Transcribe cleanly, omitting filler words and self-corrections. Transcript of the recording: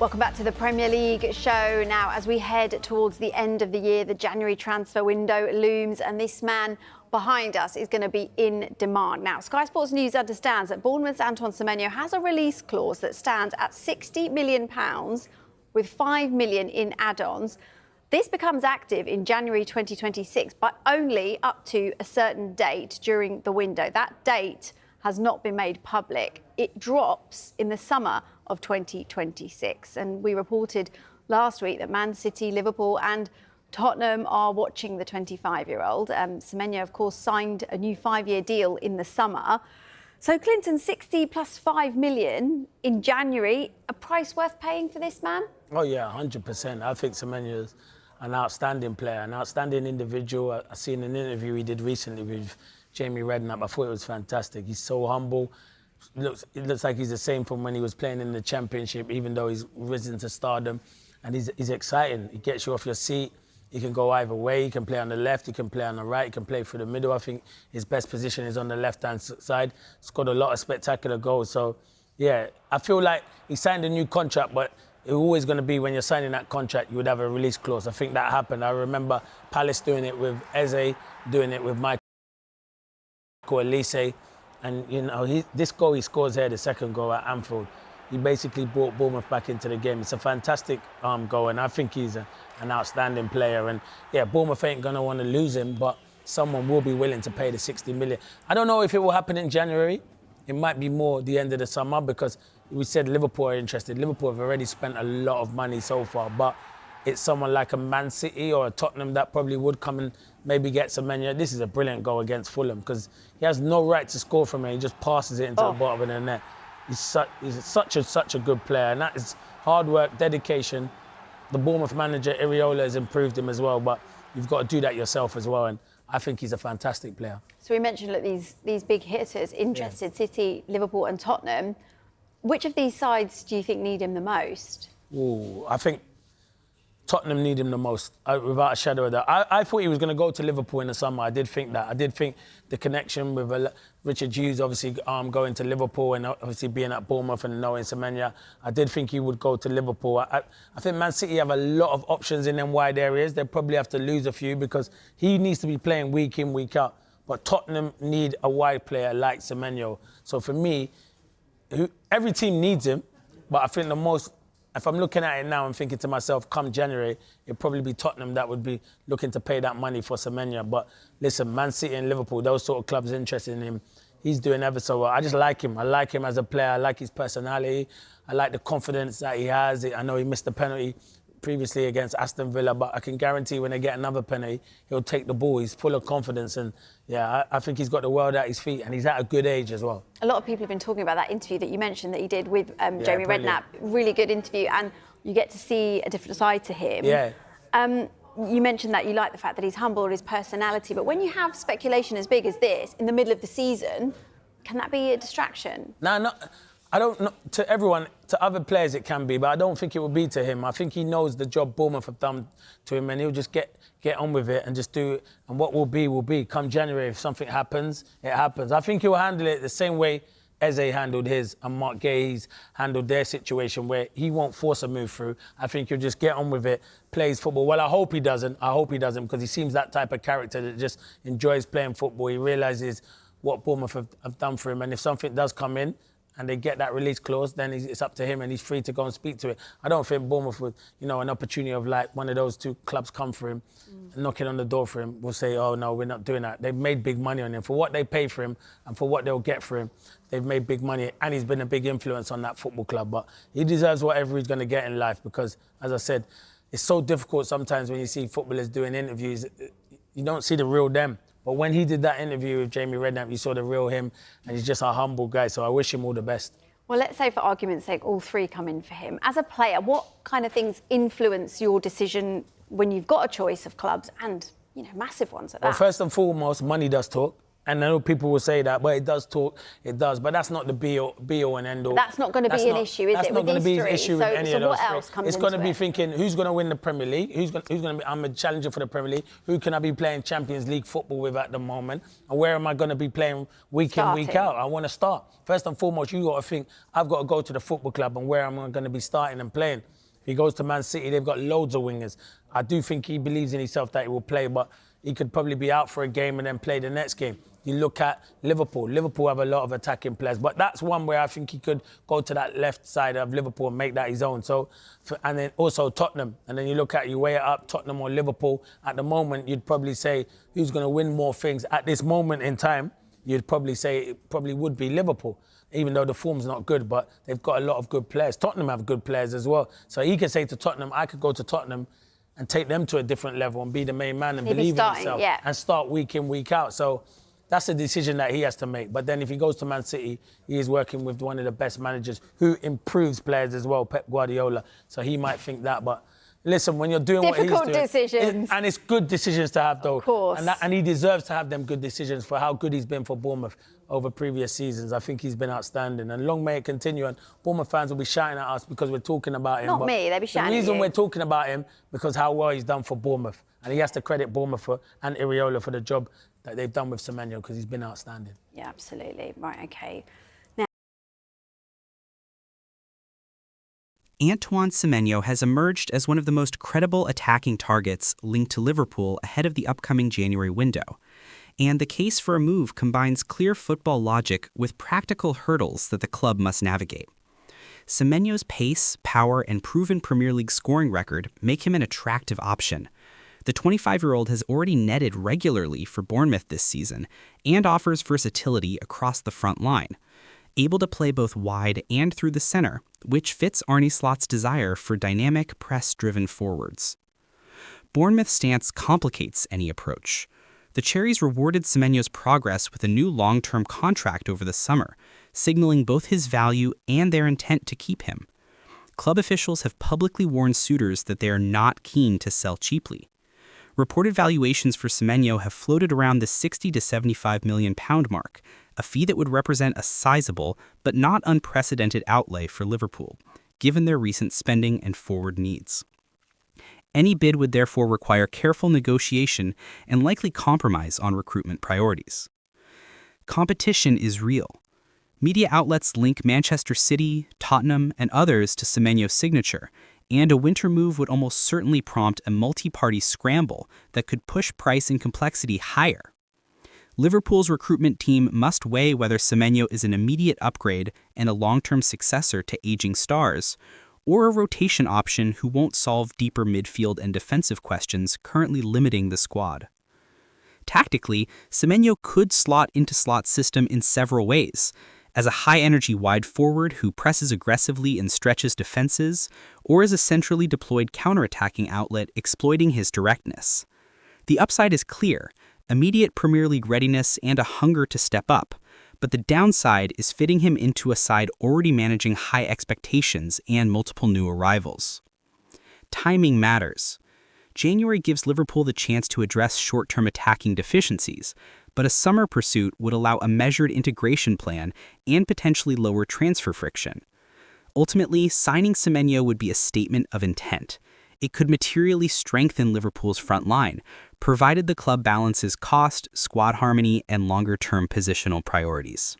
Welcome back to the Premier League show. Now, as we head towards the end of the year, the January transfer window looms, and this man behind us is going to be in demand. Now, Sky Sports News understands that Bournemouth's Antoine Semenyo has a release clause that stands at £60 million with £5 million in add-ons. This becomes active in January 2026, but only up to a certain date during the window. That date has not been made public. It drops in the summer of 2026. And we reported last week that Man City, Liverpool and Tottenham are watching the 25-year-old. Semenyo, of course, signed a new 5-year deal in the summer. So, Clinton, 60 plus 5 million in January, a price worth paying for this man? Oh, yeah, 100%. I think Semenyo's an outstanding player, an outstanding individual. I've seen an interview he did recently with Jamie Redknapp. I thought it was fantastic. He's so humble. It looks like he's the same from when he was playing in the Championship, even though he's risen to stardom. And he's exciting. He gets you off your seat. He can go either way. He can play on the left. He can play on the right. He can play through the middle. I think his best position is on the left-hand side. Scored a lot of spectacular goals. So, yeah, I feel like he signed a new contract, but it's always going to be when you're signing that contract, you would have a release clause. I think that happened. I remember Palace doing it with Eze, doing it with Michael Olise. And, you know, this goal he scores here, the second goal at Anfield, he basically brought Bournemouth back into the game. It's a fantastic goal, and I think he's an outstanding player. And, yeah, Bournemouth ain't going to want to lose him, but someone will be willing to pay the 60 million. I don't know if it will happen in January. It might be more the end of the summer because we said Liverpool are interested. Liverpool have already spent a lot of money so far, but it's someone like a Man City or a Tottenham that probably would come and maybe get Semenyo. This is a brilliant goal against Fulham because he has no right to score from it. He just passes it into the bottom of the net. He's such a good player, and that is hard work, dedication. The Bournemouth manager, Iriola, has improved him as well, but you've got to do that yourself as well, and I think he's a fantastic player. So we mentioned, look, these big hitters, interested, City, Liverpool and Tottenham. Which of these sides do you think need him the most? Ooh, I think Tottenham need him the most, without a shadow of a doubt. I thought he was going to go to Liverpool in the summer. I did think that. I did think the connection with Richard Hughes, obviously going to Liverpool and obviously being at Bournemouth and knowing Semenyo, I did think he would go to Liverpool. I think Man City have a lot of options in them wide areas. They probably have to lose a few because he needs to be playing week in, week out. But Tottenham need a wide player like Semenyo. So for me, every team needs him, but I think the most, if I'm looking at it now and thinking to myself, come January, it'd probably be Tottenham that would be looking to pay that money for Semenyo. But listen, Man City and Liverpool, those sort of clubs interested in him. He's doing ever so well. I just like him. I like him as a player. I like his personality. I like the confidence that he has. I know he missed the penalty previously against Aston Villa, but I can guarantee when they get another penalty, he'll take the ball. He's full of confidence, and yeah, I think he's got the world at his feet, and he's at a good age as well. A lot of people have been talking about that interview that you mentioned that he did with Jamie Redknapp. Really good interview, and you get to see a different side to him. Yeah. You mentioned that you like the fact that he's humble, his personality, but when you have speculation as big as this in the middle of the season, can that be a distraction? No. I don't know, to everyone, to other players it can be, but I don't think it will be to him. I think he knows the job Bournemouth have done to him, and he'll just get on with it and just do it. And what will be, will be. Come January, if something happens, it happens. I think he'll handle it the same way Eze handled his and Mark Gay's handled their situation, where he won't force a move through. I think he'll just get on with it, plays football. Well, I hope he doesn't. Because he seems that type of character that just enjoys playing football. He realises what Bournemouth have done for him, and if something does come in, and they get that release clause, then it's up to him and he's free to go and speak to it. I don't think Bournemouth would, an opportunity of like one of those two clubs come for him, knocking on the door for him, will say, oh no, we're not doing that. They've made big money on him. For what they pay for him and for what they'll get for him, they've made big money, and he's been a big influence on that football club. But he deserves whatever he's going to get in life because, as I said, it's so difficult sometimes when you see footballers doing interviews, you don't see the real them. But when he did that interview with Jamie Redknapp, you saw the real him, and he's just a humble guy, so I wish him all the best. Well, let's say, for argument's sake, all three come in for him. As a player, what kind of things influence your decision when you've got a choice of clubs and, massive ones at that? Well, first and foremost, money does talk. And I know people will say that, but it does talk, it does. But that's not the be all and end all. That's not going to be an issue, is it? That's not going to be an issue with any of those. So what else comes It's into going to be it? thinking, who's going to win the Premier League? Who's going to be? I'm a challenger for the Premier League. Who can I be playing Champions League football with at the moment? And where am I going to be playing week in, week out? I want to start. First and foremost, you got to think, I've got to go to the football club and where am I going to be starting and playing? If he goes to Man City, they've got loads of wingers. I do think he believes in himself that he will play, but he could probably be out for a game and then play the next game. You look at Liverpool. Liverpool have a lot of attacking players, but that's one where I think he could go to that left side of Liverpool and make that his own. So, and then also Tottenham. And then you weigh it up, Tottenham or Liverpool. At the moment, you'd probably say who's going to win more things. At this moment in time, you'd probably say it probably would be Liverpool, even though the form's not good, but they've got a lot of good players. Tottenham have good players as well. So he could say to Tottenham, I could go to Tottenham and take them to a different level and be the main man and believe in himself and start week in, week out. So that's a decision that he has to make. But then if he goes to Man City, he is working with one of the best managers who improves players as well, Pep Guardiola. So he might think that. But listen, when you're doing difficult what he's doing... decisions. And it's good decisions to have, though. Of course. And he deserves to have them good decisions for how good he's been for Bournemouth over previous seasons. I think he's been outstanding. And long may it continue. And Bournemouth fans will be shouting at us because we're talking about him. Not me, they'll be shouting at you. The reason we're talking about him because how well he's done for Bournemouth. And he has to credit Bournemouth and Iraola for the job that they've done with Semenyo because he's been outstanding. Yeah, absolutely. Right, OK. Antoine Semenyo has emerged as one of the most credible attacking targets linked to Liverpool ahead of the upcoming January window. And the case for a move combines clear football logic with practical hurdles that the club must navigate. Semenyo's pace, power, and proven Premier League scoring record make him an attractive option. The 25-year-old has already netted regularly for Bournemouth this season and offers versatility across the front line, able to play both wide and through the center, which fits Arne Slot's desire for dynamic, press-driven forwards. Bournemouth's stance complicates any approach. The Cherries rewarded Semenyo's progress with a new long-term contract over the summer, signaling both his value and their intent to keep him. Club officials have publicly warned suitors that they are not keen to sell cheaply. Reported valuations for Semenyo have floated around the £60 to £75 million mark, a fee that would represent a sizable but not unprecedented outlay for Liverpool, given their recent spending and forward needs. Any bid would therefore require careful negotiation and likely compromise on recruitment priorities. Competition is real. Media outlets link Manchester City, Tottenham, and others to Semenyo's signature, and a winter move would almost certainly prompt a multi-party scramble that could push price and complexity higher. Liverpool's recruitment team must weigh whether Semenyo is an immediate upgrade and a long-term successor to aging stars, or a rotation option who won't solve deeper midfield and defensive questions currently limiting the squad. Tactically, Semenyo could slot into Slot's system in several ways, as a high-energy wide forward who presses aggressively and stretches defenses, or as a centrally deployed counterattacking outlet exploiting his directness. The upside is clear, immediate Premier League readiness and a hunger to step up, but the downside is fitting him into a side already managing high expectations and multiple new arrivals. Timing matters. January gives Liverpool the chance to address short-term attacking deficiencies, but a summer pursuit would allow a measured integration plan and potentially lower transfer friction. Ultimately, signing Semenyo would be a statement of intent. It could materially strengthen Liverpool's front line, provided the club balances cost, squad harmony, and longer-term positional priorities.